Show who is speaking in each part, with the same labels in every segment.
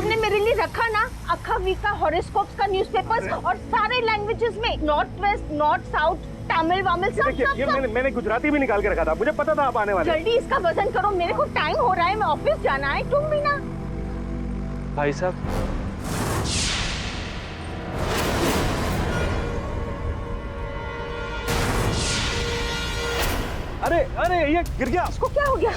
Speaker 1: तुमने मेरे लिए रखा ना अक्खा वीक का हॉरोस्कोप्स का न्यूज़पेपर्स और सारे लैंग्वेजेस में, north west, north south, Tamil वामिल सब सब
Speaker 2: ये मैंने गुजराती भी निकाल के रखा था, मुझे पता था आप आने वाले।
Speaker 1: जल्दी इसका वजन करो, मेरे को टाइम हो रहा है, मैं ऑफिस जाना है। तुम भी ना।
Speaker 3: भाई साहब,
Speaker 2: अरे अरे ये गिर गया।
Speaker 1: इसको क्या हो गया?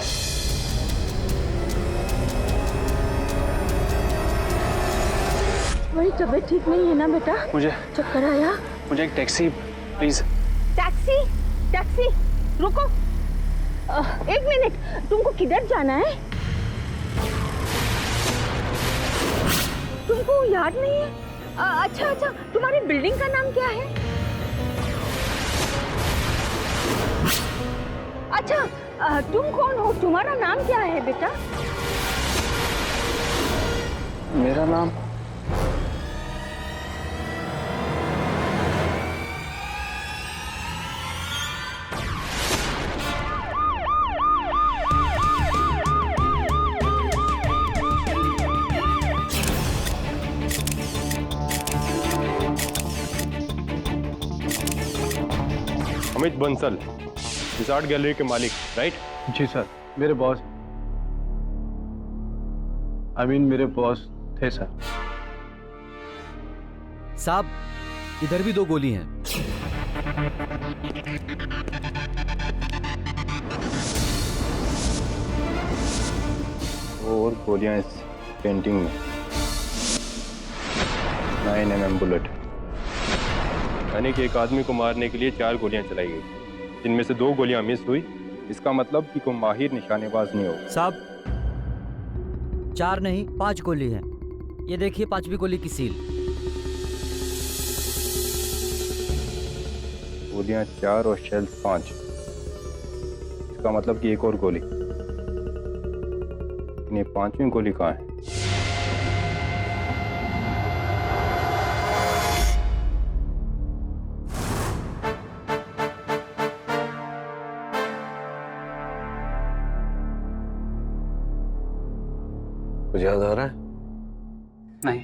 Speaker 1: तुम्हारी तबीयत ठीक नहीं है ना बेटा?
Speaker 3: मुझे
Speaker 1: चक्कर आया?
Speaker 3: मुझे एक टैक्सी प्लीज।
Speaker 1: टैक्सी? टैक्सी रुको, एक मिनट, तुमको किधर जाना है? तुमको याद नहीं है? अच्छा अच्छा, तुम्हारी बिल्डिंग का नाम क्या है? अच्छा, तुम कौन हो? तुम्हारा नाम क्या है बेटा?
Speaker 3: मेरा नाम
Speaker 2: अमित बंसल, इस आर्ट गैलरी के मालिक, राइट?
Speaker 3: जी सर, मेरे बॉस, मेरे बॉस थे सर।
Speaker 4: साहब, इधर भी 2 गोली हैं।
Speaker 2: और गोलियां इस पेंटिंग में 9mm बुलेट, यानी कि एक आदमी को मारने के लिए 4 गोलियां चलाई गई, जिनमें से 2 गोलियां मिस हुई। इसका मतलब कि कोई माहिर निशानेबाज नहीं होगा।
Speaker 4: साहब, 4 नहीं 5 गोली हैं। ये देखिए 5वीं गोली की सील।
Speaker 2: गोलियां 4 और शेल्स 5, इसका मतलब कि एक और गोली। लेकिन ये 5वीं गोली कहाँ है?
Speaker 5: कुछ याद आ रहा है?
Speaker 3: नहीं,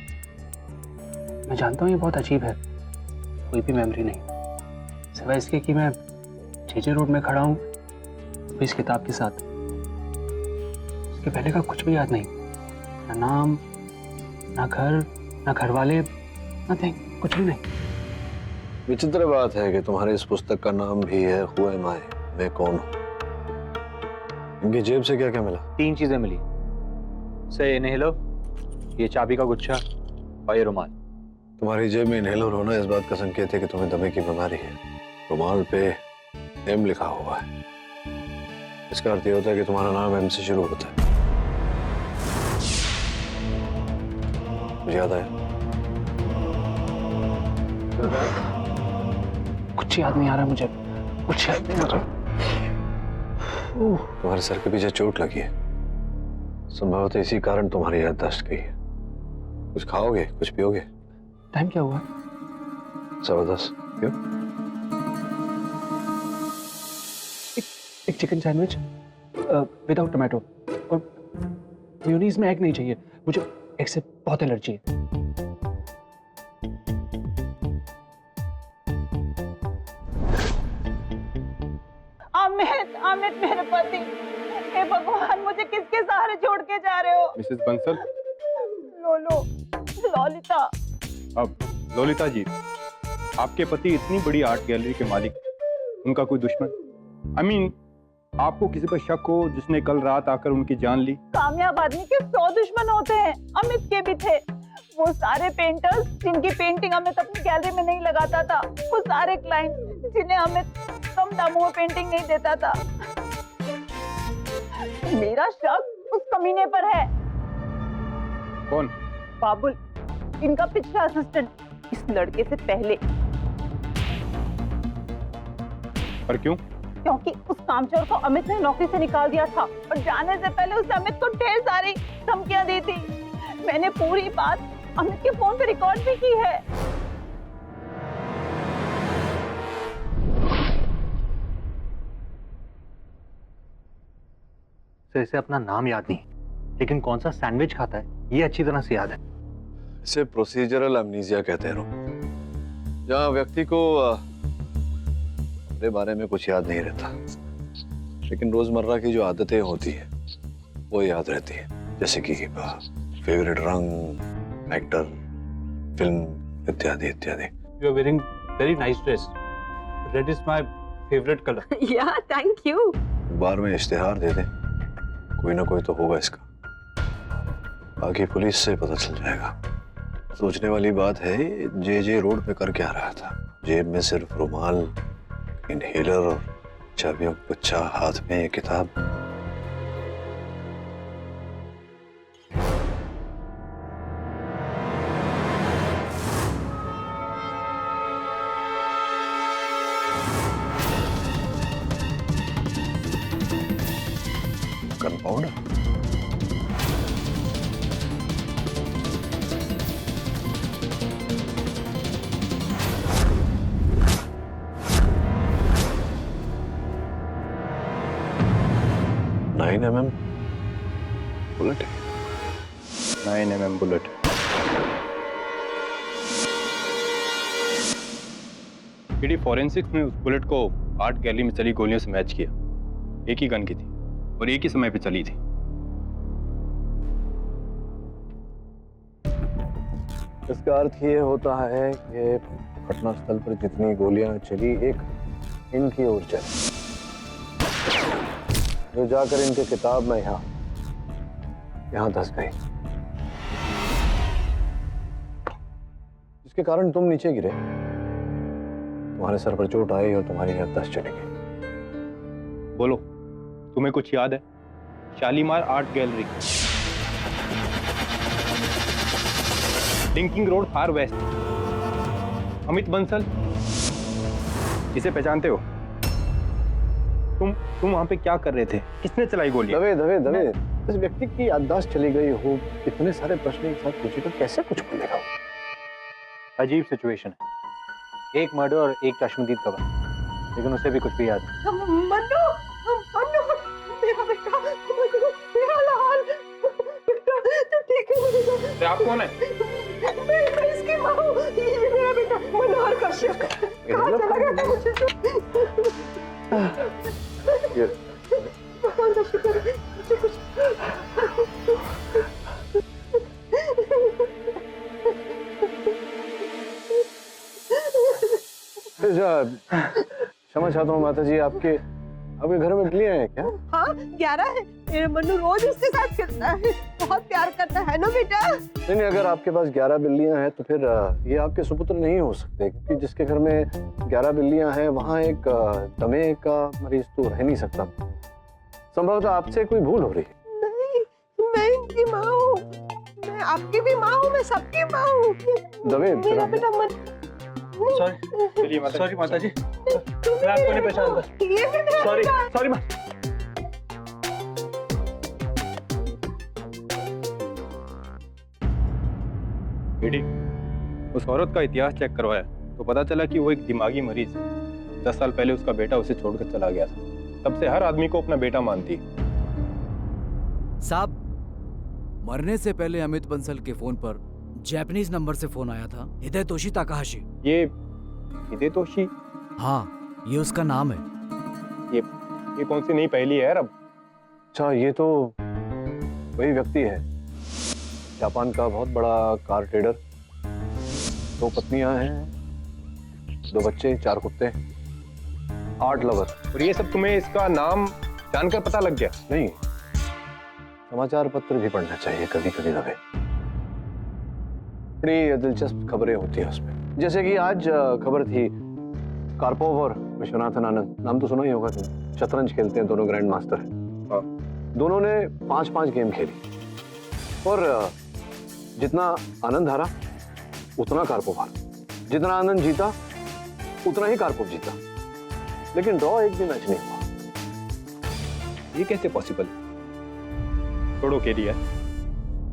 Speaker 3: मैं जानता हूँ ये बहुत अजीब है, कोई भी मेमोरी नहीं, सिवाय इसके कि मैं जेजे रोड में खड़ा हूँ इस किताब के साथ। इसके पहले का कुछ भी याद नहीं, ना नाम, ना घर, ना घर वाले, नथिंग, कुछ भी नहीं।
Speaker 5: विचित्र बात है कि तुम्हारे इस पुस्तक का नाम भी है हु एम आई, मैं कौन हूँ। इनकी जेब से क्या क्या मिला?
Speaker 3: 3 चीजें मिली, से इनहेलर, ये चाबी का गुच्छा और ये रुमाल।
Speaker 5: तुम्हारी जेब में इनहेलर होना इस बात का संकेत है कि तुम्हें दमे की बीमारी है। रुमाल पे एम लिखा हुआ है, इसका अर्थ ये होता है कि तुम्हारा नाम एम से शुरू होता है। मुझे याद आया?
Speaker 3: कुछ याद नहीं आ रहा मुझे, कुछ याद नहीं आ रहा।
Speaker 5: तुम्हारे सर के पीछे चोट लगी है, संभवतः इसी कारण तुम्हारी याददाश्त गई है। कुछ खाओगे, कुछ पियोगे?
Speaker 3: टाइम क्या हुआ?
Speaker 5: 10:15। क्यों?
Speaker 3: एक चिकन सैंडविच विदाउट टोमेटो, और मेयोनीज में एग नहीं चाहिए, मुझे एग से बहुत एलर्जी है।
Speaker 1: अमित, अमित मेरे पति, हे भगवान, मुझे किसके सहारे छोड़ के जा रहे हो?
Speaker 2: मिसेस बंसल।
Speaker 1: लोलो, ललिता।
Speaker 2: अब ललिता जी, आपके पति इतनी बड़ी आर्ट गैलरी के मालिक, उनका कोई दुश्मन? आपको किसी पर शक हो जिसने कल रात आकर उनकी जान ली?
Speaker 1: कामयाब आदमी के 100 दुश्मन होते हैं, अमित के भी थे। वो सारे पेंटर्स जिनकी पेंटिंग अमित अपनी गैलरी में नहीं लगाता था, वो सारे क्लाइंट जिन्हें अमित कम दामों में पेंटिंग नहीं देता था। मेरा शक उस कमीने पर है।
Speaker 2: कौन?
Speaker 1: बाबुल, इनका पिछला असिस्टेंट, इस लड़के से पहले।
Speaker 2: पर क्यों?
Speaker 1: क्योंकि उस कामचोर को अमित ने नौकरी से निकाल दिया था और जाने से पहले उसने अमित को ढेर सारी धमकियां दी थी। मैंने पूरी बात अमित के फोन पे रिकॉर्ड भी की है।
Speaker 3: तो इसे अपना नाम याद नहीं, लेकिन कौन सा सैंडविच खाता है
Speaker 6: ये अच्छी तरह से याद है।
Speaker 5: इसे प्रोसीजरल अमनीजिया कहते हैं रोहन, जहाँ व्यक्ति को अपने बारे में कुछ याद नहीं रहता, लेकिन रोजमर्रा की जो आदतें होती है वो याद रहती है, जैसे कि फेवरेट रंग, एक्टर, फिल्म इत्यादि इत्यादि।
Speaker 6: You are wearing very nice dress, red is my favourite colour.
Speaker 7: Yeah thank you.
Speaker 5: अखबार में इश्तिहार दे दें, कोई ना कोई तो होगा इसका, बाकी पुलिस से पता चल जाएगा। सोचने वाली बात है, जे रोड पे कर क्या रहा था? जेब में सिर्फ रुमाल, इनहेलर और चाबियों का गुच्छा, हाथ में एक किताब। गनपाउडर? नाइन mm बुलेट है।
Speaker 2: 9mm bullet. पीडी फॉरेंसिक्स ने उस बुलेट को आर्ट गैलरी में चली गोलियों से मैच किया। एक ही गन की थी और एक ही समय पे चली थी।
Speaker 5: इसका अर्थ ये होता है कि घटना स्थल पर जितनी गोलियां चली, एक इनकी ओर चली, जो जाकर इनके किताब में यहाँ धंस गई, जिसके कारण तुम नीचे गिरे, तुम्हारे सर पर चोट आई और तुम्हारी याददाश्त चली गई।
Speaker 2: बोलो, तुम्हें कुछ याद है? Shalimar art gallery, linking road, फार वेस्ट। अमित बंसल, इसे पहचानते हो? तुम वहां पे क्या कर रहे थे? किसने चलाई गोली?
Speaker 5: दवे इस व्यक्ति की याददाश्त चली गई हो, इतने सारे प्रश्न एक साथ पूछे तो कैसे कुछ खुलेगा?
Speaker 6: अजीब सिचुएशन है, एक मर्डर और एक चश्मदीद गवाह, लेकिन उसे भी कुछ भी याद नहीं।
Speaker 7: मन्नू, मन्नू, मेरा बेटा, मेरा लाल बेटा, तो ठीक है।
Speaker 2: आप कौन है?
Speaker 7: मैं इसकी माँ हूँ, ये मेरा बेटा मनोहर कश्यप। कहाँ चला गया था मुझे? भगवान का शुक्र है, मुझे कुछ
Speaker 5: क्षमा चाहता हूँ माता जी, आपके घर में बिल्लियां हैं क्या?
Speaker 7: हाँ 11 है। मेरा मन्नू रोज उसके साथ खेलता है, बहुत प्यार करता है ना बेटा।
Speaker 5: नहीं, अगर आपके पास 11 बिल्लियां हैं तो फिर ये आपके सुपुत्र नहीं हो सकते, क्योंकि जिसके घर में 11 बिल्लियां हैं वहाँ एक दमे का मरीज तो रह नहीं सकता। संभवतः आपसे कोई भूल हो रही है।
Speaker 7: नहीं, मैं इनकी माँ हूँ, मैं आपकी भी माँ हूँ, मैं सबकी माँ हूँ।
Speaker 5: दवे,
Speaker 7: मेरा बेटा
Speaker 6: सॉरी माता जी, मैं आपको नहीं पहचानता। सॉरी माँ।
Speaker 2: पीडी, उस औरत का इतिहास चेक करवाया तो पता चला कि वो एक दिमागी मरीज है। 10 साल पहले उसका बेटा उसे छोड़कर चला गया था। तब से हर आदमी को अपना बेटा मानती है।
Speaker 4: साहब, मरने से पहले अमित बंसल के फोन पर जापानीज नंबर से फोन आया था, हिदेतोशी ताकाहाशी।
Speaker 2: ये हिदेतोशी?
Speaker 4: हाँ, ये उसका नाम है।
Speaker 2: ये कौन सी नई पहेली है यार अब?
Speaker 5: अच्छा, ये तो वही व्यक्ति है, जापान का बहुत बड़ा कार ट्रेडर। 2 पत्नियां हैं, 2 बच्चे, 4 कुत्ते, 8 लवर।
Speaker 2: और ये सब तुम्हें इसका नाम जानकर पता लग गया?
Speaker 5: नहीं, समाचार पत्र भी पढ़ना चाहिए कभी कभी। दवे, बड़ी दिलचस्प खबरें होती हैं उसमें। जैसे कि आज खबर थी, कार्पोव और विश्वनाथन आनंद, नाम तो सुना ही होगा तुम, शतरंज खेलते हैं, दोनों ग्रैंड मास्टर हैं।
Speaker 2: हाँ।
Speaker 5: दोनों ने 5-5 गेम खेली और जितना आनंद हारा उतना कार्पोव हारा, जितना आनंद जीता उतना ही कार्पोव जीता, लेकिन ड्रॉ एक भी मैच नहीं हुआ।
Speaker 2: ये कैसे पॉसिबल? छोड़ो केरिया,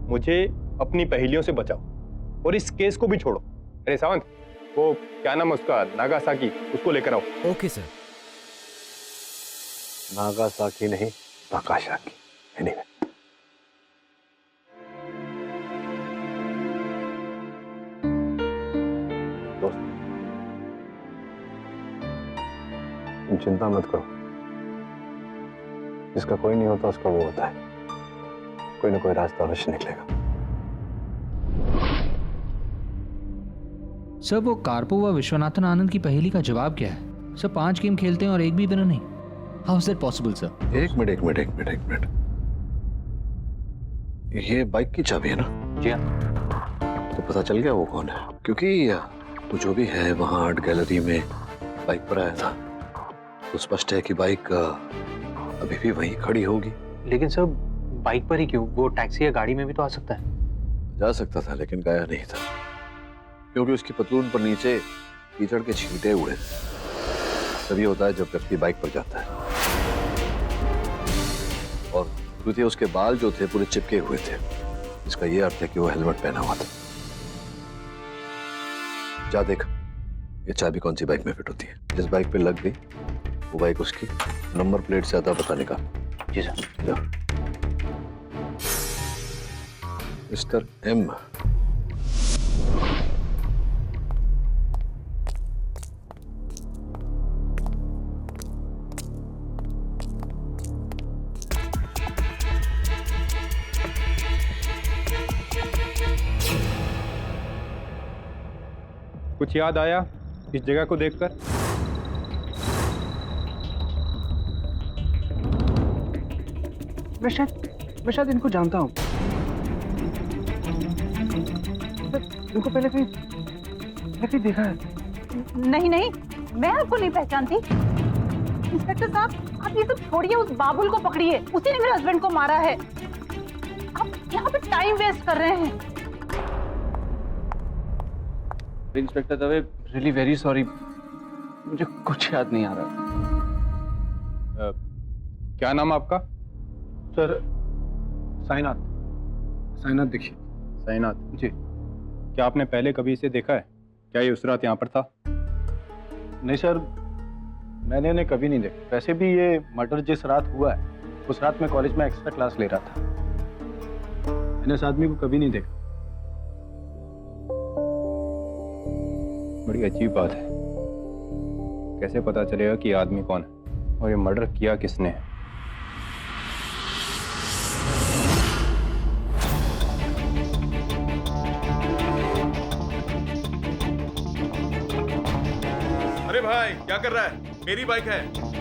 Speaker 2: मुझे अपनी पहेलियों से बचाओ और इस केस को भी छोड़ो। अरे सावंत, वो क्या नाम है उसका, नागासाकी, उसको लेकर आओ।
Speaker 4: Okay sir.
Speaker 5: नागासाकी नहीं, नागासाकी। एनीवे, तुम चिंता मत करो, जिसका कोई नहीं होता उसका वो होता है, कोई ना कोई रास्ता अवश्य निकलेगा।
Speaker 8: सर वो कार्पो व विश्वनाथन आनंद की पहेली का जवाब क्या है? सर 5 गेम खेलते हैं और एक भी विनर नहीं। How is that possible sir? एक मिनट। ये बाइक की चाबी है ना?
Speaker 3: जी हाँ।
Speaker 5: तो पता चल गया वो कौन है? क्योंकि वो जो भी है वहां आर्ट गैलरी में बाइक पर आया था, तो स्पष्ट है कि बाइक अभी भी वहीं खड़ी होगी।
Speaker 3: लेकिन सर बाइक पर ही क्यों? वो टैक्सी या गाड़ी में भी तो आ सकता है।
Speaker 5: जा सकता था लेकिन गया नहीं था, क्योंकि उसकी पतलून पर नीचे कीचड़ के छींटे उड़े थे। तभी होता है जब व्यक्ति बाइक पर जाता है। और द्वितीय उसके बाल जो थे पूरे चिपके हुए थे, इसका यह अर्थ है कि वो हेलमेट पहना हुआ था। जा देख ये चाबी कौन सी बाइक में फिट होती है। जिस बाइक पे लग गई वो बाइक उसकी नंबर प्लेट से आता पता निकाल।
Speaker 3: जी सर।
Speaker 5: जा। मिस्टर एम,
Speaker 2: कुछ याद आया इस जगह को देखकर?
Speaker 3: मैं शायद इनको जानता हूँ। इनको पहले कहीं देखा है।
Speaker 1: नहीं नहीं, मैं आपको नहीं पहचानती। इंस्पेक्टर साहब, आप ये सब छोड़िए, उस बाबुल को पकड़िए, उसी ने मेरे हस्बैंड को मारा है। आप यहाँ पे टाइम वेस्ट कर रहे हैं।
Speaker 3: Inspector Dave, really very sorry, मुझे कुछ याद नहीं आ रहा।
Speaker 2: क्या नाम है आपका?
Speaker 6: सर साइनाथ दीक्षित।
Speaker 2: साईनाथ
Speaker 6: जी।
Speaker 2: क्या आपने पहले कभी इसे देखा है? क्या ये उस रात यहाँ पर था?
Speaker 6: नहीं सर, मैंने इन्हें कभी नहीं देखा। वैसे भी ये मर्डर जिस रात हुआ है उस रात मैं कॉलेज में एक्स्ट्रा क्लास ले रहा था। मैंने इस आदमी को कभी नहीं देखा।
Speaker 2: बड़ी अजीब बात है, कैसे पता चलेगा कि ये आदमी कौन है और ये मर्डर किया किसने है?
Speaker 9: अरे भाई क्या कर रहा है? मेरी बाइक है।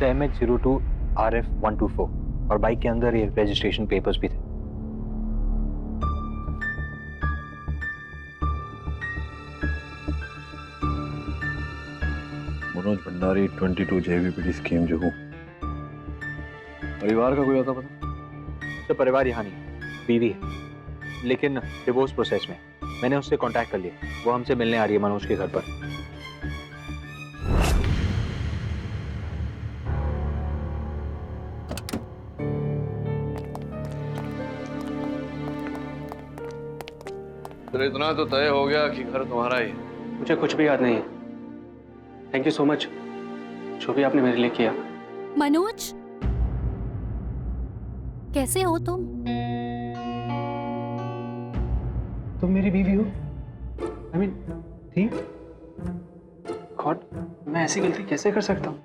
Speaker 3: MH02 RF124 और बाइक के अंदर ये रजिस्ट्रेशन पेपर्स भी थे।
Speaker 5: मनोज भंडारी 22 JVPD स्कीम जो हूँ, परिवार का कोई आता पता?
Speaker 3: तो परिवार यहाँ नहीं, बीवी है, लेकिन डिवोर्स प्रोसेस में। मैंने उससे कांटेक्ट कर लिया, वो हमसे मिलने आ रही है मनोज के घर पर।
Speaker 5: तो इतना तो तय हो गया कि घर तुम्हारा ही है।
Speaker 3: मुझे कुछ भी याद नहीं है। थैंक यू सो मच जो भी आपने मेरे लिए किया।
Speaker 10: मनोज, कैसे हो तुम?
Speaker 3: तुम मेरी बीवी हो? I mean, थी? गॉड, मैं ऐसी गलती कैसे कर सकता हूँ?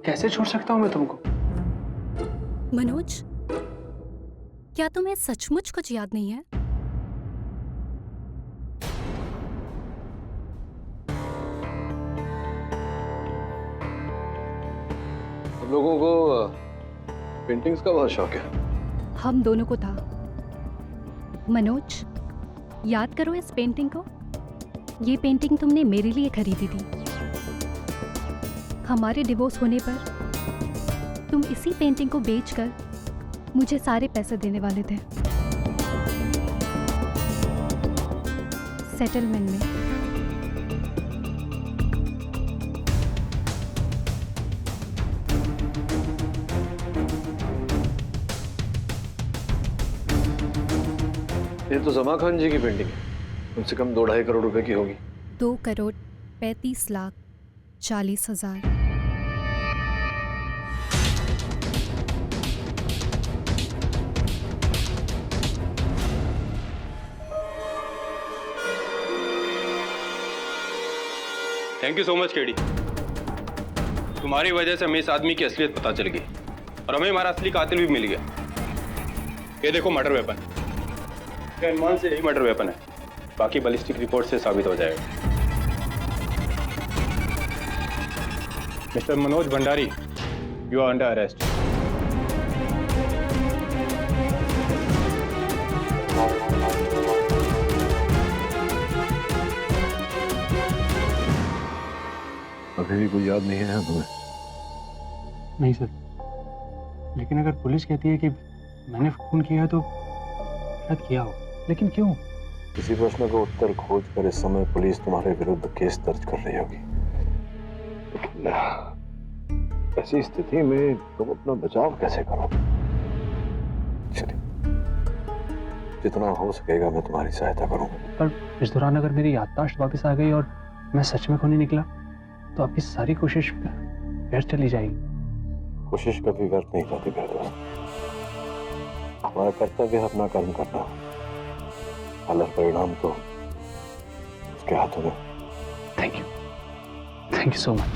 Speaker 3: कैसे छोड़ सकता हूँ मैं तुमको?
Speaker 10: मनोज, क्या तुम्हें सचमुच कुछ याद नहीं है?
Speaker 5: हम लोगों को पेंटिंग्स का बहुत शौक है।
Speaker 10: हम दोनों को था। मनोज, याद करो इस पेंटिंग को। ये पेंटिंग तुमने मेरे लिए खरीदी थी। हमारे डिवोर्स होने पर तुम इसी पेंटिंग को बेचकर मुझे सारे पैसे देने वाले थे। सेटलमेंट में।
Speaker 5: ये तो जमा खान जी की पेंटिंग है, कम से कम 2-2.5 करोड़ रुपए की होगी।
Speaker 10: 2,35,40,000।
Speaker 2: Thank you so much KD. तुम्हारी वजह से हमें इस आदमी की असलियत पता चल गई और हमें हमारा असली कातिल भी मिल गया। ये देखो मर्डर वेपन, इसके अनुमान से यही मर्डर वेपन है, बाकी बैलिस्टिक रिपोर्ट से साबित हो जाएगा। Mister Manoj Bhandari, you are under arrest.
Speaker 5: अभी भी कोई याद नहीं है तुम्हें?
Speaker 3: नहीं सर, लेकिन अगर पुलिस कहती है कि मैंने खून किया है तो शायद किया हो, लेकिन क्यों?
Speaker 5: इसी प्रश्न का उत्तर खोज कर इस समय पुलिस तुम्हारे विरुद्ध केस दर्ज कर रही होगी, लेकिन ऐसी स्थिति में तुम अपना बचाव कैसे करोगे? चलिए, जितना हो सकेगा मैं तुम्हारी सहायता करूंगा।
Speaker 3: पर इस दौरान अगर मेरी याददाश्त वापस आ गई और मैं सच में खूनी निकला तो आपकी सारी कोशिश व्यर्थ चली जाएगी।
Speaker 5: कोशिश कभी व्यर्थ नहीं जाती मेरे दोस्त। हमारा कर्तव्य है अपना कर्म करना, अलग परिणाम तो उसके हाथों में।
Speaker 3: Thank you so much.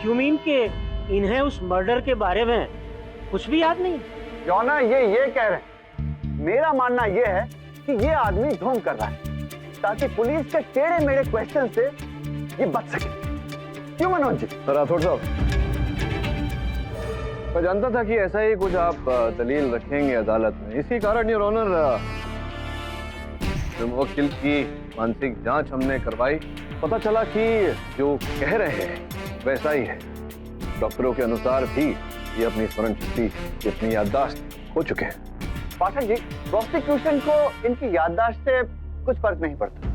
Speaker 11: You mean कि इन्हें उस मर्डर के बारे में कुछ भी याद नहीं?
Speaker 6: जॉना ये कह रहे हैं, मेरा मानना ये है कि ये आदमी ढोंग कर रहा है ताकि पुलिस के टेढ़े मेढ़े क्वेश्चन से ये बच सके। क्यों मनोज जी?
Speaker 5: राठौड़ साहब, मैं जानता था कि ऐसा ही कुछ आप दलील रखेंगे अदालत में, इसी कारण योर ऑनर मुवक्किल की मानसिक जांच हमने करवाई। पता चला कि जो कह रहे हैं वैसा ही है। डॉक्टरों के अनुसार भी ये अपनी स्मरण शक्ति, अपनी याददाश्त खो चुके हैं।
Speaker 6: पाठक जी, प्रोसिक्यूशन को इनकी याददाश्त से कुछ फर्क नहीं पड़ता।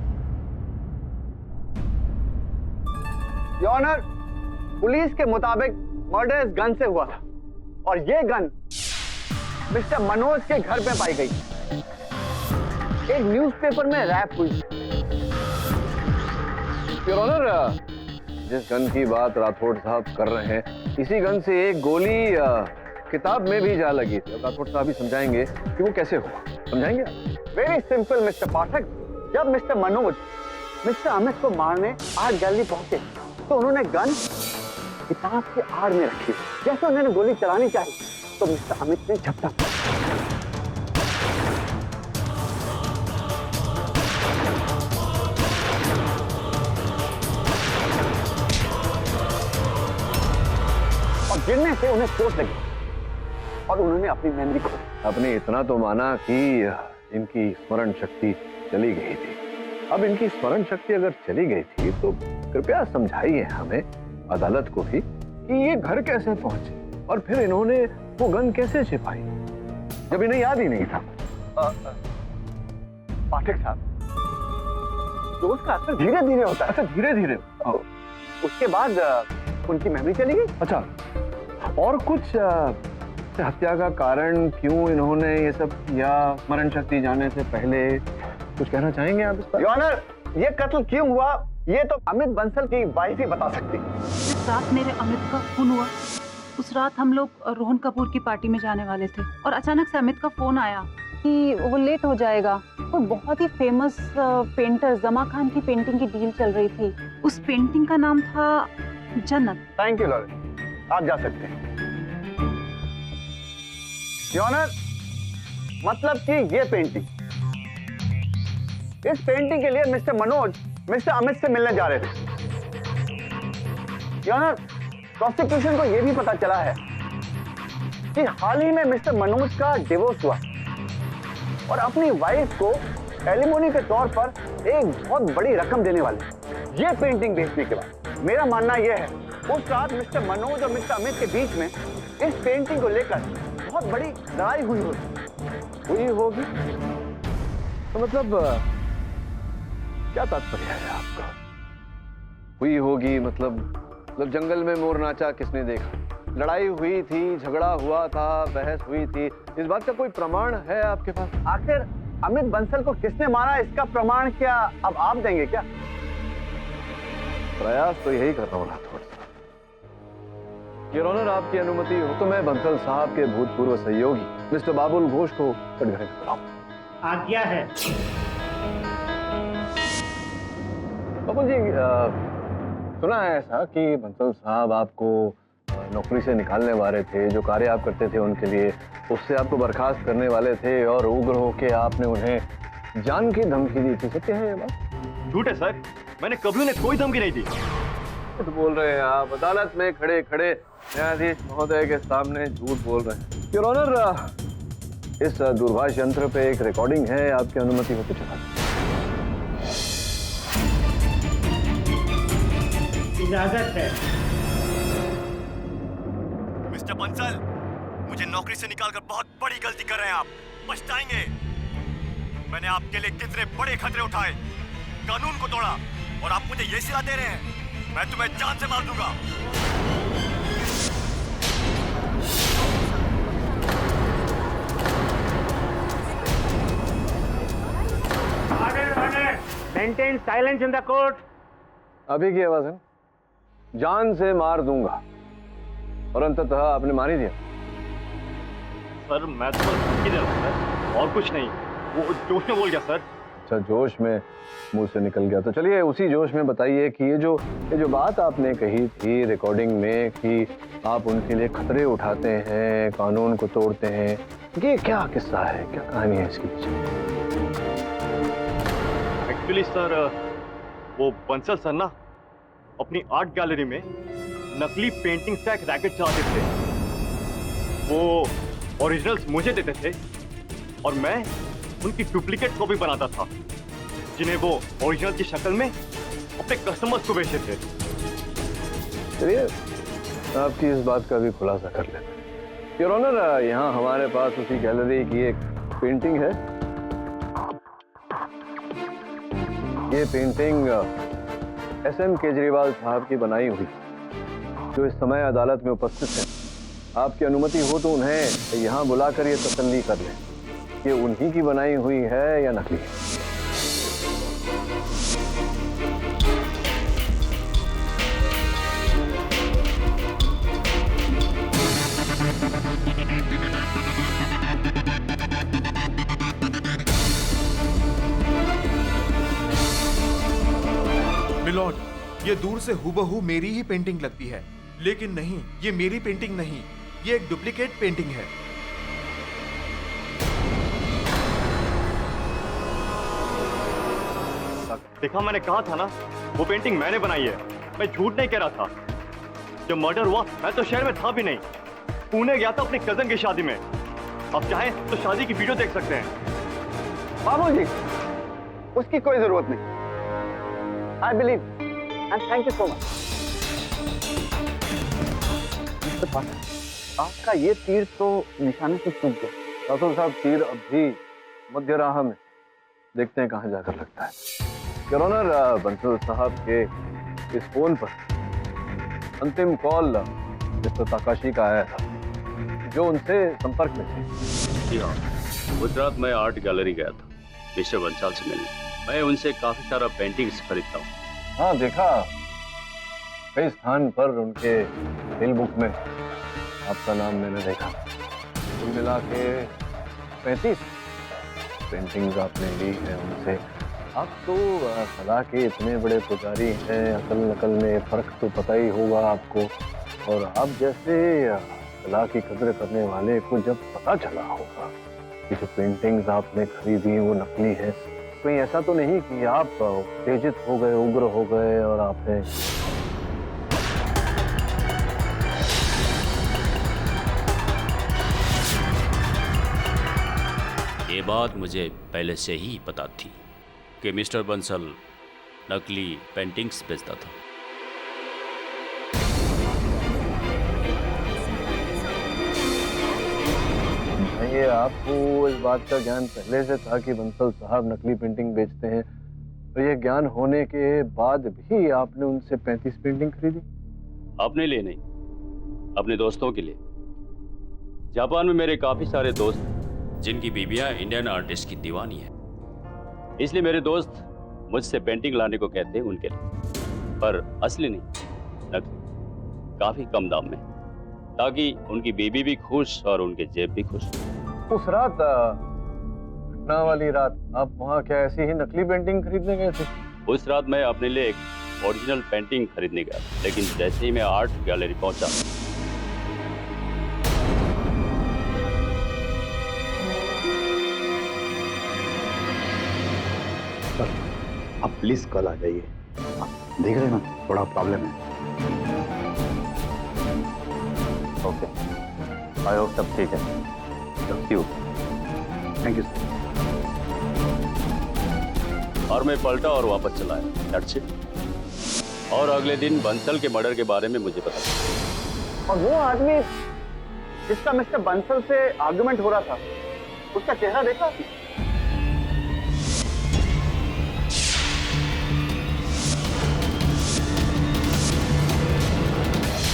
Speaker 6: योर ऑनर, पुलिस के मुताबिक मर्डर इस गन से हुआ था और ये गन मिस्टर मनोज के घर पे पाई गई, एक न्यूज़पेपर में रैप हुई।
Speaker 5: योर ऑनर, जिस गन की बात राठौड़ साहब कर रहे हैं, इसी गन से एक गोली किताब में भी जा लगी थी। राठौड़ साहब भी समझाएंगे कि वो कैसे हुआ, समझाएंगे?
Speaker 6: वेरी सिंपल मिस्टर पाठक, जब मिस्टर मनोज मिस्टर अमित को मारने आर्ट गैलरी पहुंचे तो उन्होंने गन किताब के आड़ में रखी। जैसे उन्होंने गोली चलानी चाहिए तो मिस्टर अमित ने झपटा। और गिरने से उन्हें चोट लगी और उन्होंने अपनी मेमोरी खो।
Speaker 5: आपने इतना तो माना कि इनकी स्मरण शक्ति चली गई थी। अब इनकी स्मरण शक्ति अगर चली गई थी तो कृपया समझाइए हमें, अदालत को भी, कि ये घर कैसे पहुंचे और फिर इन्होंने वो गन कैसे छिपाई जब इन्हें याद ही नहीं था।
Speaker 6: पाठक साहब, जोश का असर धीरे धीरे होता है।
Speaker 5: अच्छा, धीरे धीरे।
Speaker 6: उसके बाद उनकी मेमोरी चली गई।
Speaker 5: अच्छा, और कुछ हत्या का कारण, क्यों इन्होंने ये सब किया, स्मरण शक्ति जाने से पहले कुछ कहना चाहेंगे आप इस पर?
Speaker 6: योर ऑनर, ये कत्ल क्यों हुआ ये तो अमित बंसल की वाइफ ही बता सकती।
Speaker 1: जिस रात मेरे अमित का खून हुआ, उस रात हम लोग रोहन कपूर की पार्टी में जाने वाले थे और अचानक से अमित का फोन आया कि वो लेट हो जाएगा। तो बहुत ही फेमस पेंटर जमा खान की पेंटिंग की डील चल रही थी। उस पेंटिंग का नाम था जन्नत।
Speaker 6: थैंक यू लॉरेंस, आप जा सकते हैं। योर ऑनर, मतलब कि ये पेंटिंग, इस पेंटिंग के लिए मिस्टर मनोज मिस्टर अमित से मिलने जा रहे थे। योर ऑनर, प्रोसिक्यूशन को यह भी पता चला है कि हाल ही में मिस्टर मनोज का डिवोर्स हुआ और अपनी वाइफ को एलिमोनी के तौर पर एक बहुत बड़ी रकम देने वाले। ये पेंटिंग बेचने के बाद मेरा मानना यह है उस रात मिस्टर मनोज और मिस्टर अमित के बीच में इस पेंटिंग को लेकर बहुत बड़ी लड़ाई हुई होगी।
Speaker 5: तो मतलब क्या तात्पर्य है आपका? हुई होगी मतलब जंगल में मोर नाचा किसने देखा, लड़ाई हुई थी, झगड़ा हुआ था, बहस हुई थी, इस बात का कोई प्रमाण है आपके पास?
Speaker 6: आखिर अमित बंसल को किसने मारा, इसका प्रमाण क्या अब आप देंगे क्या?
Speaker 5: प्रयास तो यही कर रहा हूँ राठौड़ साहब। योर ऑनर, आपकी अनुमति हो तो मैं बंसल साहब के भूतपूर्व सहयोगी मिस्टर बाबुल घोष को कटघरे कराऊं।
Speaker 11: आज्ञा है।
Speaker 5: बाबुल जी, सुना है ऐसा कि बंसल साहब आपको नौकरी से निकालने वाले थे, जो कार्य आप करते थे उनके लिए उससे आपको बर्खास्त करने वाले थे और उग्र होकर आपने उन्हें जान की धमकी दी थी। सत्य है ये बात?
Speaker 2: झूठ है सर, मैंने कभी उन्हें कोई धमकी नहीं दी।
Speaker 5: झूठ बोल रहे हैं आप, अदालत में खड़े खड़े न्यायाधीश महोदय के सामने झूठ बोल रहे हैं। योर ऑनर, इस दूरभाष यंत्र पे एक रिकॉर्डिंग है, आपकी अनुमति हो तो चला।
Speaker 11: इजाजत है।
Speaker 9: मिस्टर बंसल, मुझे नौकरी से निकालकर बहुत बड़ी गलती कर रहे हैं आप, पछताएंगे। मैंने आपके लिए कितने बड़े खतरे उठाए, कानून को तोड़ा, और आप मुझे ये सिला दे रहे हैं मैं तुम्हें जान से मार दूंगा।
Speaker 11: Maintain silence in the court.
Speaker 5: अभी की आवाज है, जान से मार दूंगा, और अंततः आपने मार ही दिया।
Speaker 2: सर मैं तो धमकी दे रहा हूं सर, और कुछ नहीं, वो जोश में बोल गया सर।
Speaker 5: अच्छा, जोश में मुंह से निकल गया, तो चलिए उसी जोश में बताइए कि ये जो बात आपने कही थी रिकॉर्डिंग में कि आप उनके लिए खतरे उठाते हैं, कानून को तोड़ते हैं, ये क्या किस्सा है, क्या कहानी है इसके पीछे?
Speaker 2: एक्चुअली सर, वो बंसल सर ना अपनी आर्ट गैलरी में नकली पेंटिंग्स का एक रैकेट चलाते थे। वो ओरिजिनल्स मुझे देते थे और मैं उनकी डुप्लीकेट कॉपी बनाता था, जिन्हें वो ओरिजिनल की शक्ल में अपने कस्टमर्स को बेचते थे।
Speaker 5: चलिए आपकी इस बात का भी खुलासा कर लेते हैं। योर ऑनर, यहाँ हमारे पास उसी गैलरी की एक पेंटिंग है। ये पेंटिंग SM केजरीवाल साहब की बनाई हुई, जो इस समय अदालत में उपस्थित है। आपकी अनुमति हो तो उन्हें यहाँ बुलाकर ये तसल्ली कर लें कि उन्हीं की बनाई हुई है या नकली है।
Speaker 9: मिलॉर्ड, ये दूर से हूबहू मेरी ही पेंटिंग लगती है, लेकिन नहीं, ये मेरी पेंटिंग नहीं, ये एक डुप्लीकेट पेंटिंग है।
Speaker 2: देखा, मैंने कहा था ना, वो पेंटिंग मैंने बनाई है, मैं झूठ नहीं कह रहा था। जब मर्डर हुआ मैं तो शहर में था भी नहीं, पुणे गया था अपनी कजन की शादी में। आप चाहें तो शादी की वीडियो देख सकते हैं।
Speaker 6: बाबू जी, उसकी कोई जरूरत नहीं। I believe and thank you so much. आपका ये तीर तो निशाने से चूक गया।
Speaker 5: राठौर साहब, तीर अभी मध्य राह में, देखते हैं कहाँ जाकर लगता है। योर ऑनर, बंसल साहब के इस फोन पर अंतिम कॉल मिस्टर ताकाशी का आया था, जो उनसे संपर्क में थे।
Speaker 12: जी हाँ, गुजरात में आर्ट गैलरी गया था मिस्टर बंसल से मिलने। मैं उनसे काफी सारा पेंटिंग्स खरीदता हूँ।
Speaker 5: हाँ, देखा, कई स्थान पर उनके बिल बुक में आपका नाम मैंने देखा। कुल मिला के 35 पेंटिंग्स आपने ली है उनसे। आप तो कला के इतने बड़े पुजारी हैं, अकल नकल में फर्क तो पता ही होगा आपको। और आप जैसे कला की कदर करने वाले को जब पता चला होगा कि जो पेंटिंग्स आपने खरीदी वो नकली है, कहीं ऐसा तो नहीं कि आप उत्तेजित हो गए, उग्र हो गए और आपने
Speaker 12: ये बात मुझे पहले से ही पता थी कि मिस्टर बंसल नकली पेंटिंग्स बेचता था।
Speaker 5: बताइए, आपको इस बात का ज्ञान पहले से था कि बंसल साहब नकली पेंटिंग बेचते हैं, तो ये ज्ञान होने के बाद भी आपने उनसे 35 पेंटिंग खरीदी?
Speaker 12: अपने लिए नहीं, अपने दोस्तों के लिए। जापान में मेरे काफी सारे दोस्त जिनकी बीवियां इंडियन आर्टिस्ट की दीवानी है, इसलिए मेरे दोस्त मुझसे पेंटिंग लाने को कहते हैं उनके लिए, पर असली नहीं, नकली, काफी कम दाम में, ताकि उनकी बीबी भी खुश और उनके जेब भी खुश।
Speaker 5: उस रात, घटना वाली रात, आप वहाँ क्या ऐसी ही नकली पेंटिंग खरीदने गए थे?
Speaker 12: उस रात मैं अपने लिए एक ओरिजिनल पेंटिंग खरीदने गया, लेकिन जैसे ही मैं आर्ट गैलरी पहुंचा,
Speaker 6: आप प्लीज कल आ जाइए, देख रहे हैं ना, थोड़ा प्रॉब्लम है। ओके, आई होप सब ठीक है। Thank you sir.
Speaker 12: और मैं पलटा और वापस चला आया। That's it। और अगले दिन बंसल के मर्डर के बारे में मुझे पता चला।
Speaker 6: और वो आदमी जिसका मिस्टर बंसल से आर्गुमेंट हो रहा था, उसका चेहरा देखा?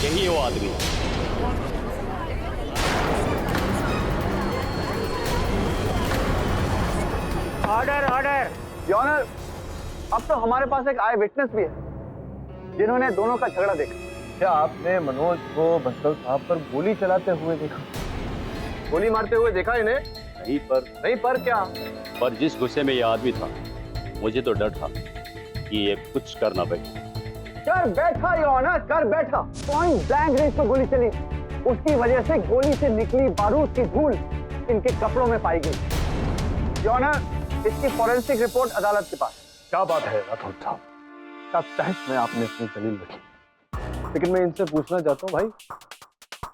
Speaker 12: यही वो आदमी।
Speaker 11: Order order.
Speaker 6: योर ऑनर, अब तो हमारे पास एक आई विटनेस भी है जिन्होंने दोनों का झगड़ा देखा।
Speaker 5: क्या आपने मनोज को बंसल साहब पर गोली चलाते हुए देखा? गोली मारते हुए देखा इन्हें?
Speaker 12: नहीं पर
Speaker 5: क्या?
Speaker 12: पर जिस गुस्से में ये आदमी था, मुझे तो डर था कि ये कुछ करना बैठे।
Speaker 6: कर बैठा योर ऑनर, कर बैठा। पॉइंट ब्लैंक रेंज पर गोली चली, उसकी वजह से गोली से निकली बारूद की धूल इनके कपड़ों में पाई गई। योर ऑनर, इसकी फॉरेंसिक रिपोर्ट अदालत के पास।
Speaker 5: क्या बात है राठौर साहब, क्या तहस में आपने अपनी दलील रखी। लेकिन मैं इनसे पूछना चाहता हूँ भाई,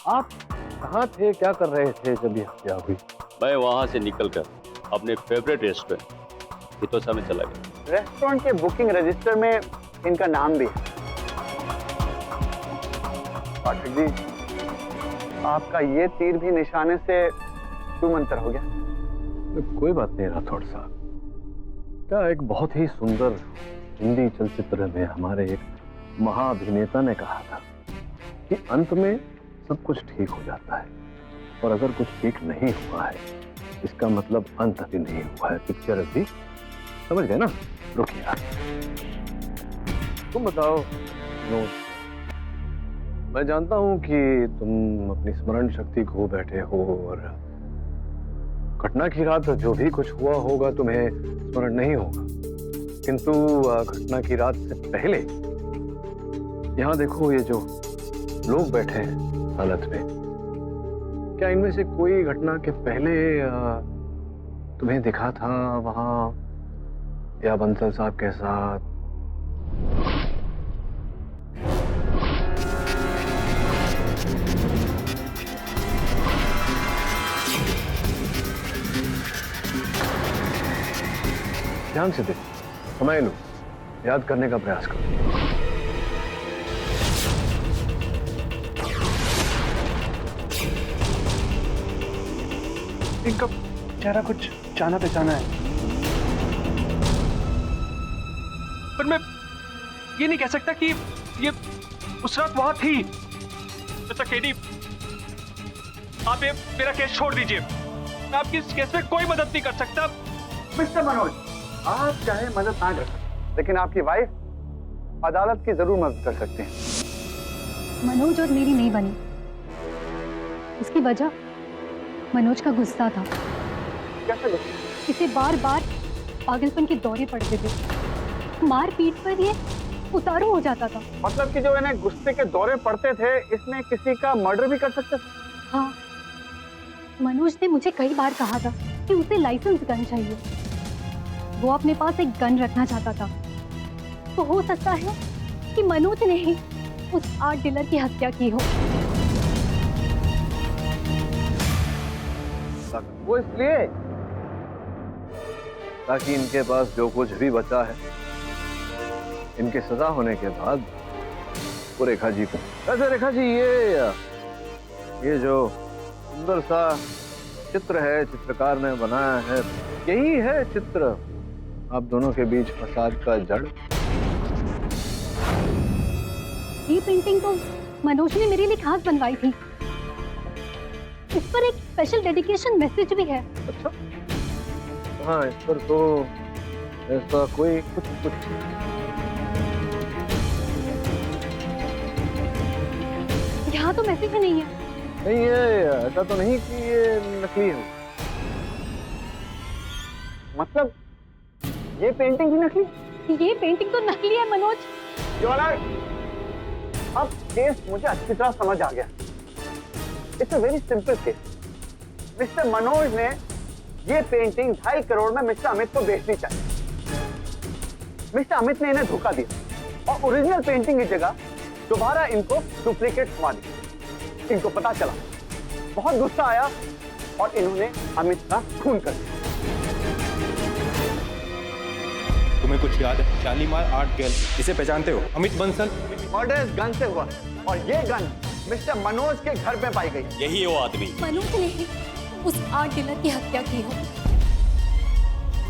Speaker 5: आप कहाँ थे, क्या कर रहे थे जब ये हत्या हुई?
Speaker 12: मैं वहां से निकलकर अपने फेवरेट रेस्टोरेंट हितोसा में चला गया।
Speaker 6: रेस्टोरेंट के बुकिंग रजिस्टर में इनका नाम भी है। पाठक जी, आपका ये तीर भी निशाने से छूमंतर हो गया।
Speaker 5: कोई बात नहीं राठौर साहब, क्या एक बहुत ही सुंदर हिंदी चलचित्र में हमारे एक महाअभिनेता ने कहा था कि अंत में सब कुछ ठीक हो जाता है, और अगर कुछ ठीक नहीं हुआ है इसका मतलब अंत अभी नहीं हुआ है, पिक्चर अभी, समझ गए ना? रुकिए यार, तुम बताओ मनोज, मैं जानता हूं कि तुम अपनी स्मरण शक्ति खो बैठे हो और घटना की रात जो भी कुछ हुआ होगा तुम्हें स्मरण नहीं होगा, किंतु घटना की रात से पहले यहाँ देखो, ये जो लोग बैठे हैं हालत में, क्या इनमें से कोई घटना के पहले तुम्हें दिखा था वहां, या बंसल साहब के साथ? ध्यान से देखो, समय लो, याद करने का प्रयास करो।
Speaker 3: इनका चेहरा कुछ जाना पहचाना है, पर मैं ये नहीं कह सकता कि ये उस रात वहां थी। मिस्टर केडी, आप ये मेरा केस छोड़ दीजिए, मैं आपकी इस केस में कोई मदद नहीं कर सकता।
Speaker 6: मिस्टर मनोज, आप चाहे मदद ना कर, लेकिन आपकी वाइफ अदालत की जरूर मदद कर सकते हैं।
Speaker 10: मनोज और मेरी नहीं बनी, इसकी वजह मनोज का गुस्सा था।
Speaker 6: कैसे गुस्सा?
Speaker 10: इसे बार बार पागलपन के दौरे पड़ते थे, मार पीट पर ये उतारू हो जाता था।
Speaker 6: मतलब कि जो इन्हें गुस्से के दौरे पड़ते थे, इसमें किसी का मर्डर भी कर सकते थे?
Speaker 10: हाँ, मनोज ने मुझे कई बार कहा था कि उसे लाइसेंस गन चाहिए, वो अपने पास एक गन रखना चाहता था। तो हो सकता है कि मनोज ने ही उस आर्ट डीलर की हत्या की हो।
Speaker 5: वो इसलिए ताकि इनके पास जो कुछ भी बचा है, इनके सजा होने के बाद वो रेखा जी को। ऐसे रेखा जी, ये जो सुंदर सा चित्र है, चित्रकार ने बनाया है, यही है चित्र। आप दोनों के बीच फसाद का जड़।
Speaker 10: ये पेंटिंग तो मनोज ने मेरे लिए खास बनवाई थी। इस पर एक स्पेशल डेडिकेशन मैसेज भी है।
Speaker 5: अच्छा, हाँ, इस पर तो ऐसा कोई कुछ
Speaker 10: यहाँ तो मैसेज ही नहीं है।
Speaker 5: नहीं है, ऐसा तो नहीं कि ये नकली है।
Speaker 6: मतलब ये पेंटिंग भी नकली?
Speaker 10: ये पेंटिंग तो नकली है मनोज।
Speaker 6: अब केस मुझे अच्छी तरह समझ आ गया। It's a very simple case. Mister Manoj ने ये पेंटिंग 2.5 करोड़ में मिस्टर अमित को बेचनी चाहिए। मिस्टर अमित ने इन्हें धोखा दिया और ओरिजिनल पेंटिंग की जगह दोबारा इनको डुप्लीकेट थमा दी। इनको पता चला, बहुत गुस्सा आया और इन्होंने अमित का खून कर दिया।
Speaker 2: तुम्हें कुछ याद है? शालीमार आर्ट गैलरी, इसे पहचानते हो? अमित बंसल।
Speaker 6: मर्डर इस गन से हुआ और ये गन मिस्टर मनोज के घर में पाई गई।
Speaker 12: यही है वो आदमी।
Speaker 10: मनोज ने उस आर्ट डीलर की हत्या की हो।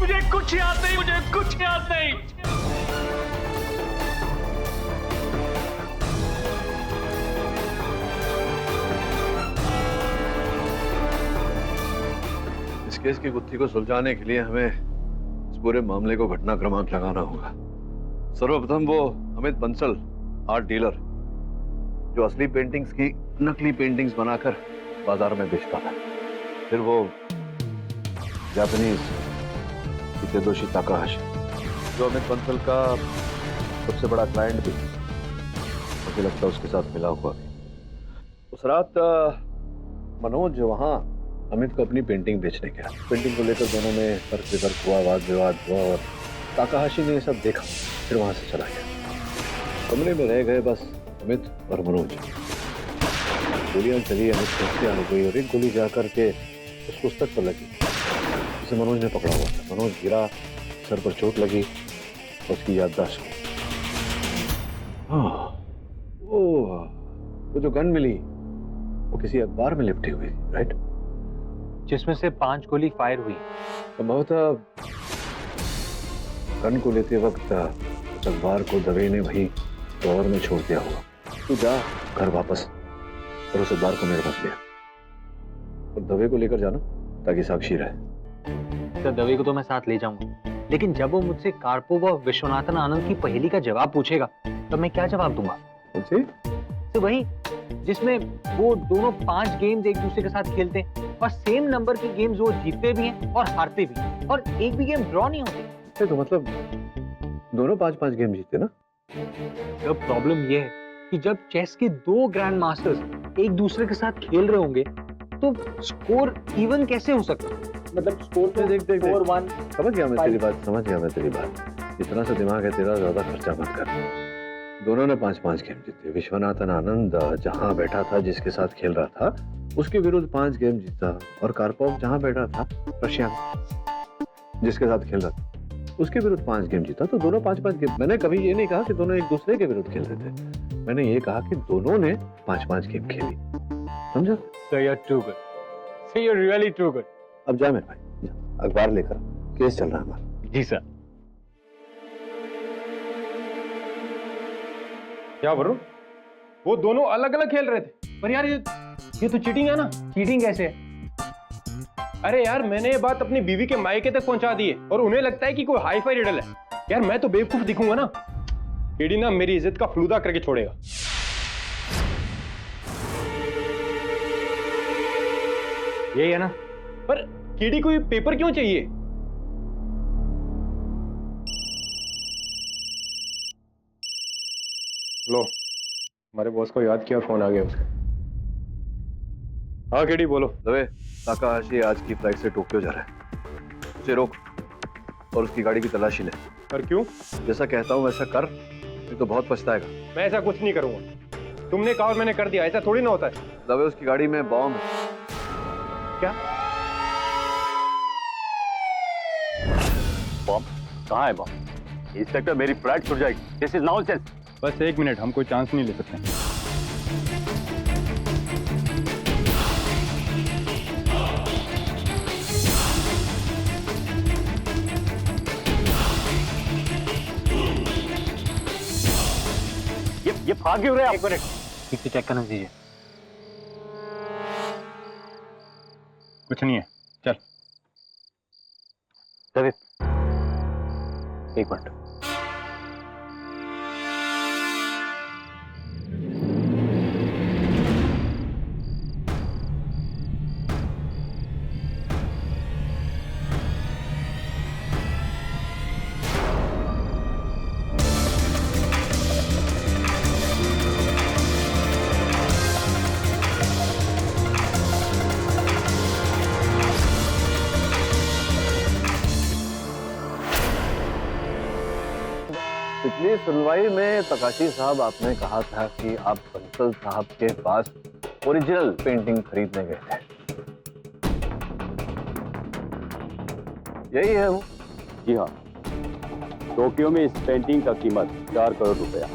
Speaker 11: मुझे कुछ याद नहीं, मुझे कुछ याद नहीं।
Speaker 5: इस केस की गुत्थी को सुलझाने के लिए हमें इस पूरे मामले को घटना क्रमांक लगाना होगा। सर्वप्रथम वो अमित बंसल, आर्ट डीलर, जो असली पेंटिंग्स की नकली पेंटिंग्स बनाकर बाजार में बेचता था। फिर वो जापानीज हिदेतोशी ताकाहाशी, जो अमित बंसल का सबसे बड़ा क्लाइंट भी, मुझे लगता है उसके साथ मिला हुआ भी। उस रात मनोज वहां अमित को अपनी पेंटिंग बेचने गया। पेंटिंग को लेकर दोनों में तर्क वितर्क हुआ, वाद विवाद हुआ और ताकाहाशी ने ये सब देखा, फिर वहां से चला गया। कमरे में रह गए बस अमित और मनोज। गोलियां चली, अमित को हत्या हो गई और एक गोली जाकर के उस पुस्तक पर लगी जिसे मनोज ने पकड़ा हुआ था। मनोज गिरा, सर पर चोट लगी और उसकी याददाश्त हुई। वो जो गन मिली वो किसी अखबार में लिपटी हुई थी, राइट?
Speaker 3: जिसमें से 5 गोली फायर हुई।
Speaker 5: संभवतः गन को लेते वक्त उस अखबार को दवे ने वही ड्रॉअर में छोड़ दिया होगा। तू जा घर वापस और उस अखबार को मेरे पास ले और दवे को लेकर जाना ताकि साक्षी रहे।
Speaker 3: सर, दवे को तो मैं साथ ले जाऊंगा, लेकिन जब वो मुझसे कार्पोव और विश्वनाथन आनंद की पहेली का जवाब पूछेगा तब मैं क्या जवाब दूंगा?
Speaker 5: तो
Speaker 3: वही जिसमें वो दोनों 5 गेम्स एक दूसरे के साथ खेलते हैं और सेम नंबर की गेम्स वो जीतते भी हैं और हारते भी, और एक भी गेम ड्रॉ नहीं होती।
Speaker 5: तो मतलब दोनों 5-5 गेम जीते ना?
Speaker 3: जब प्रॉब्लम ये है कि जब चेस के 2 ग्रैंड मास्टर्स एक दूसरे के साथ खेल रहे होंगे तो स्कोर इवन कैसे हो सकता है? मतलब स्कोर तो
Speaker 5: देख
Speaker 3: 4-1।
Speaker 5: समझ गया मैं तेरी बात। इतना सा दिमाग है तेरा, ज्यादा खर्चा मत कर। दोनों ने 5-5 गेम जीते। विश्वनाथन आनंद जहां बैठा था, जिसके साथ खेल रहा था, उसके विरुद्ध 5 गेम जीता और कार्पोव जहां बैठा था, रशियन जिसके साथ खेल रहा था, उसके विरुद्ध 5 गेम जीता। तो दोनों 5-5 गेम। मैंने कभी ये नहीं कहा कि दोनों एक दूसरे के विरुद्ध खेल रहे थे, मैंने ये कहा कि दोनों ने 5-5 गेम खेली। समझा?
Speaker 3: So you're too good. So you're really too good.
Speaker 5: अब जा मेरे भाई, जा, अखबार लेकर, केस चल रहा है हमारा।
Speaker 3: जी सर।
Speaker 2: क्या बोल रहे हो? वो दोनों अलग अलग खेल रहे थे। पर यार ये तो चीटिंग है ना।
Speaker 3: चीटिंग कैसे है?
Speaker 2: अरे यार, मैंने ये बात अपनी बीवी के मायके तक पहुंचा दी है और उन्हें लगता है कि कोई हाई फाई रिडल है। यार मैं तो बेवकूफ दिखूंगा ना। केडी ना मेरी इज्जत का फलूदा करके छोड़ेगा।
Speaker 3: यही है ना?
Speaker 2: पर केडी को ये पेपर क्यों चाहिए? लो, हमारे बॉस को याद किया, फोन आ गया उसका। हाँ केडी बोलो।
Speaker 5: दवे, ताकाहाशी आज की फ्लाइट से टोक्यो जा रहा है, उसे रोक और उसकी गाड़ी की तलाशी ले।
Speaker 2: पर क्यों?
Speaker 5: जैसा कहता हूँ वैसा कर, नहीं तो बहुत पछताएगा।
Speaker 2: मैं ऐसा कुछ नहीं करूंगा। तुमने कहा और मैंने कर दिया, ऐसा थोड़ी ना होता है।
Speaker 5: दवे, उसकी गाड़ी में बॉम्ब है।
Speaker 2: क्या
Speaker 9: बॉम्ब? कहाँ है बॉम्ब? इंस्पेक्टर, मेरी फ्लाइट छूट जाएगी। This is nonsense.
Speaker 2: बस 1 मिनट, हम कोई चांस नहीं ले सकते।
Speaker 6: भाग क्यों रहे आप?
Speaker 3: एक मिनट, ठीक से चेक करना दीजिए।
Speaker 2: कुछ नहीं है, चल।
Speaker 3: रवि, एक मिनट।
Speaker 5: पिछली सुनवाई में तकाशी साहब आपने कहा था कि आप बंसल साहब के पास ओरिजिनल पेंटिंग खरीदने गए थे, यही है वो?
Speaker 12: जी हाँ, टोक्यो में इस पेंटिंग का कीमत 4 करोड़ रुपया है।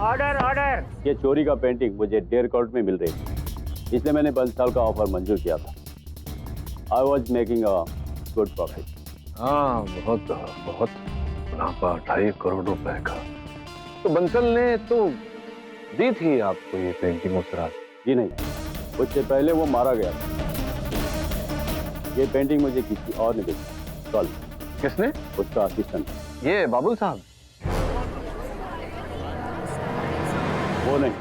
Speaker 11: Order order.
Speaker 12: ये चोरी का पेंटिंग मुझे 1.5 करोड़ में मिल रही थी, इसलिए मैंने बंसल का ऑफर मंजूर किया था। I was making a good profit.
Speaker 5: हाँ, बहुत बहुत मुनाफा, 2.5 करोड़ रुपए का। तो बंसल ने तो दी थी आपको ये पेंटिंग उस रात?
Speaker 12: जी नहीं, उससे पहले वो मारा गया था। ये पेंटिंग मुझे किसी और ने दी कल।
Speaker 5: किसने?
Speaker 12: उसका असिस्टेंट।
Speaker 5: ये बाबुल साहब?
Speaker 12: वो नहीं,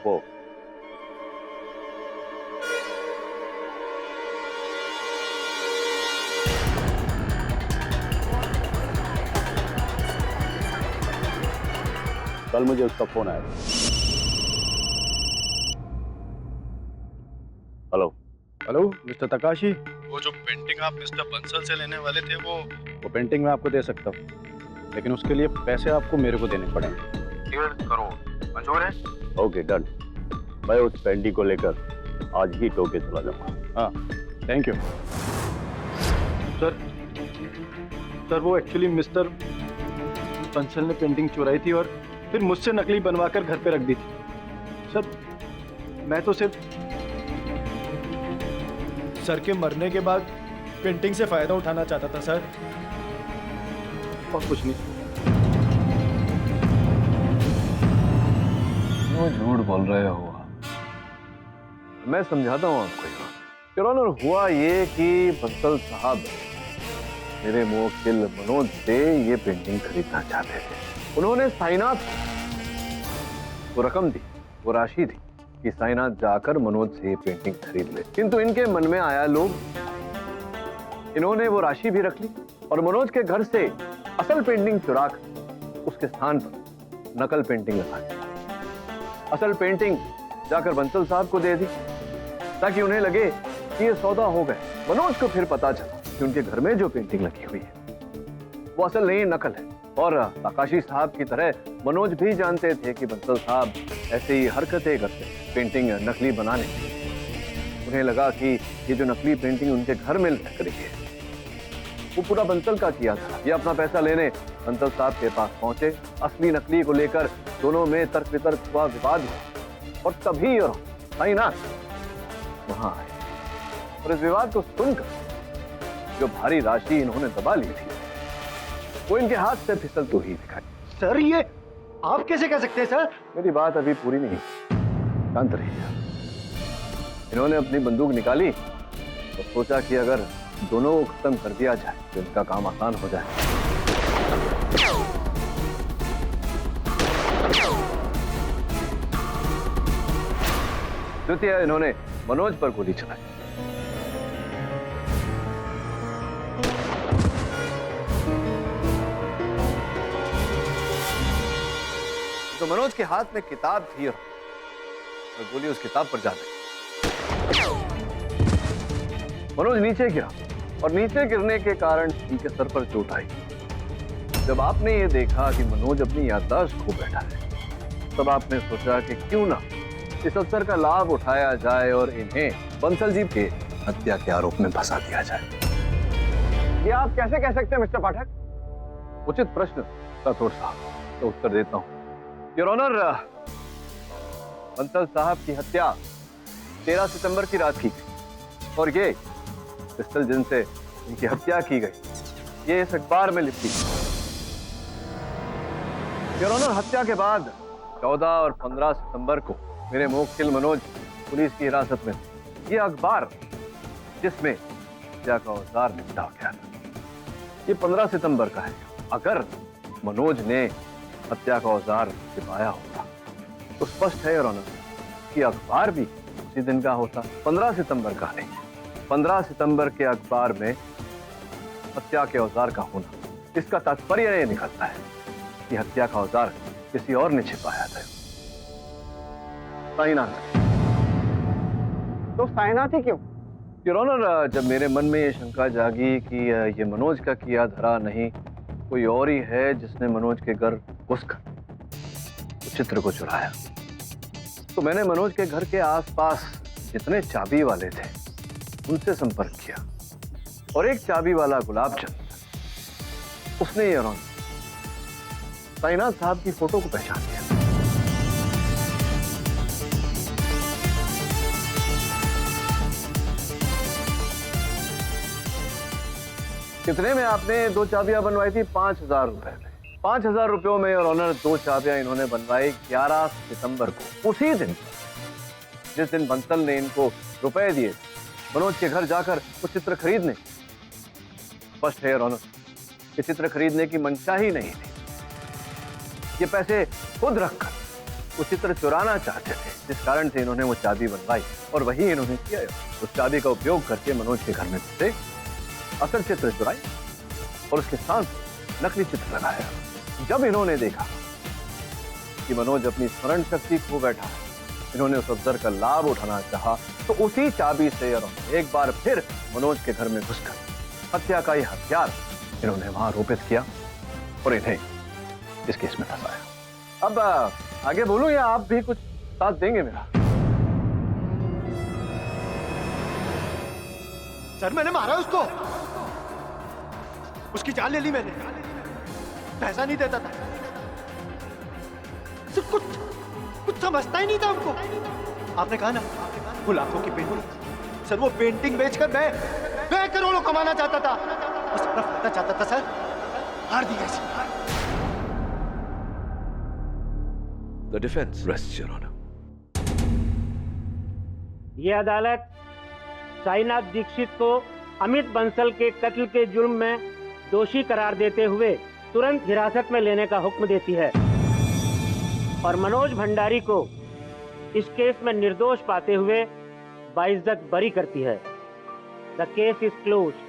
Speaker 12: वो। कल मुझे उसका फोन आया। हेलो
Speaker 2: हेलो मिस्टर तकाशी,
Speaker 13: वो जो पेंटिंग आप मिस्टर बंसल से लेने वाले थे वो पेंटिंग मैं आपको दे सकता हूँ, लेकिन उसके लिए पैसे आपको मेरे को देने पड़ेंगे।
Speaker 5: 1.5 करोड़ मंजूर है?
Speaker 12: Okay done. मैं उस पेंटिंग को लेकर आज ही टोक्यो चला जाऊंगा।
Speaker 13: हाँ, थैंक यू सर। वो एक्चुअली मिस्टर बंसल ने पेंटिंग चुराई थी और फिर मुझसे नकली बनवाकर घर पे रख दी थी। सर, मैं तो सिर्फ सर के मरने के बाद पेंटिंग से फायदा उठाना चाहता था सर, और कुछ नहीं।
Speaker 5: क्यों झूठ बोल रहे हो? मैं समझाता हूँ आपको। योर ऑनर, हुआ ये कि बंसल साहब मेरे मुवक्किल मनोज से ये पेंटिंग खरीदना चाहते थे। उन्होंने साइनाथ वो रकम दी, वो राशि दी कि साइनाथ जाकर मनोज से ये पेंटिंग खरीद ले, किंतु इनके मन में आया लोग, इन्होंने वो राशि भी रख ली और मनोज के घर से असल पेंटिंग चुरा कर उसके स्थान पर नकल पेंटिंग लगा दी। असल पेंटिंग जाकर बंसल साहब को दे दी ताकि उन्हें लगे कि ये सौदा हो गए। मनोज को फिर पता चला कि उनके घर में जो पेंटिंग लगी हुई है वो असल नहीं, नकल है। और तकाशी साहब की तरह मनोज भी जानते थे कि बंसल साहब ऐसे ही हरकतें करते, पेंटिंग नकली बनाने। उन्हें लगा कि ये जो नकली पेंटिंग उनके घर में लग रही है वो पूरा बंसल का किया था। ये अपना पैसा लेने बंसल साहब के पास पहुंचे। असली नकली को लेकर दोनों में तर्क वितर्क हुआ, विवाद हुआ, और तभी साइनाथ वहां आए और इस विवाद को सुनकर जो भारी राशि इन्होंने दबा ली थी वो इनके हाथ से फिसलती हुई दिखाई।
Speaker 13: सर, ये आप कैसे कह सकते हैं सर?
Speaker 5: मेरी बात अभी पूरी नहीं, शांत रहिए। इन्होंने अपनी बंदूक निकाली और सोचा कि अगर दोनों को खत्म कर दिया जाए तो इनका काम आसान हो जाए। द्वितीय, इन्होंने मनोज पर गोली चलाई। तो मनोज के हाथ में किताब थी और गोली उस किताब पर जा गई। मनोज नीचे गिरा और नीचे गिरने के कारण उनके सर पर चोट आई। जब आपने ये देखा कि मनोज अपनी याददाश्त खो बैठा है तब आपने सोचा कि क्यों ना इस अवसर का लाभ उठाया जाए और इन्हें बंसल जी के हत्या के आरोप में फंसा दिया जाए।
Speaker 6: ये आप कैसे कह सकते हैं मिस्टर पाठक?
Speaker 5: उचित प्रश्न राठौड़ साहब, तो उत्तर देता हूं। योर ऑनर, बंसल साहब की हत्या 13 सितंबर की रात की और ये
Speaker 6: पिस्टल जिनसे इनकी हत्या की गई, ये इस अखबार में लिखी। योर ऑनर, हत्या के बाद 14 और 15 सितंबर को मेरे मुवक्किल मनोज पुलिस की हिरासत में थे। ये अखबार जिसमें हत्या का औजार निपटा गया था, ये 15 सितंबर का है। अगर मनोज ने हत्या का औजार छिपाया होता तो स्पष्ट है योर ऑनर कि अखबार भी उसी दिन का होता, 15 सितंबर का नहीं। 15 सितंबर के अखबार में हत्या के औजार का होना, इसका तात्पर्य ये निकलता है कि हत्या का औजार किसी और ने छिपाया था। साइनाथ।
Speaker 13: तो साइनाथ ही क्यों?
Speaker 6: योर ऑनर, जब मेरे मन में ये शंका जागी कि ये मनोज का किया धरा नहीं, कोई और ही है जिसने मनोज के घर घुसकर चित्र को चुराया, तो मैंने मनोज के घर के आसपास जितने चाबी वाले थे उनसे संपर्क किया और एक चाबी वाला गुलाबचंद, उसने ये साइनाथ साहब की फोटो को पहचान लिया। कितने में आपने 2 चाबियां बनवाई थी? 5,000 रुपए में। 5,000 रुपयों में और ऑनर 2 चाबियां इन्होंने बनवाई 11 सितंबर को, उसी दिन जिस दिन बंसल ने इनको रुपए दिए मनोज के घर जाकर वो चित्र खरीदने। स्पष्ट है ऑनर, ये चित्र खरीदने की मंशा ही नहीं थी, ये पैसे खुद रखकर वो चित्र चुराना चाहते थे, जिस कारण से इन्होंने वो चाबी बनवाई और वही इन्होंने किया। उस चाबी का उपयोग करके मनोज के घर में घुसे, असल चित्र चुराई और उसके साथ नकली चित्र लगाया। जब इन्होंने देखा कि मनोज अपनी स्मरण शक्ति खो बैठा, इन्होंने उस अवसर का लाभ उठाना चाहा, तो उसी चाबी से एक बार फिर मनोज के घर में घुसकर हत्या का यह हथियार इन्होंने वहां आरोपित किया और इन्हें इस केस में फंसाया। अब आगे बोलूं या आप भी कुछ साथ देंगे मेरा?
Speaker 13: सर, मैंने मारा उसको, उसकी जान ले ली मैंने, पैसा नहीं देता था, सिर्फ कुछ समझता ही नहीं था हमको। आपने कहा ना वो लाखों की पेंटिंग, सर वो पेंटिंग बेचकर मैं करोड़ों कमाना चाहता था, बस अपना फायदा चाहता था सर, हार दिया इसे।
Speaker 5: The defense rests, Your Honor.
Speaker 11: ये अदालत साईनाथ दीक्षित को अमित बंसल के कत्ल के जुर्म में दोषी करार देते हुए तुरंत हिरासत में लेने का हुक्म देती है और मनोज भंडारी को इस केस में निर्दोष पाते हुए बाइज्जत बरी करती है। The case is closed.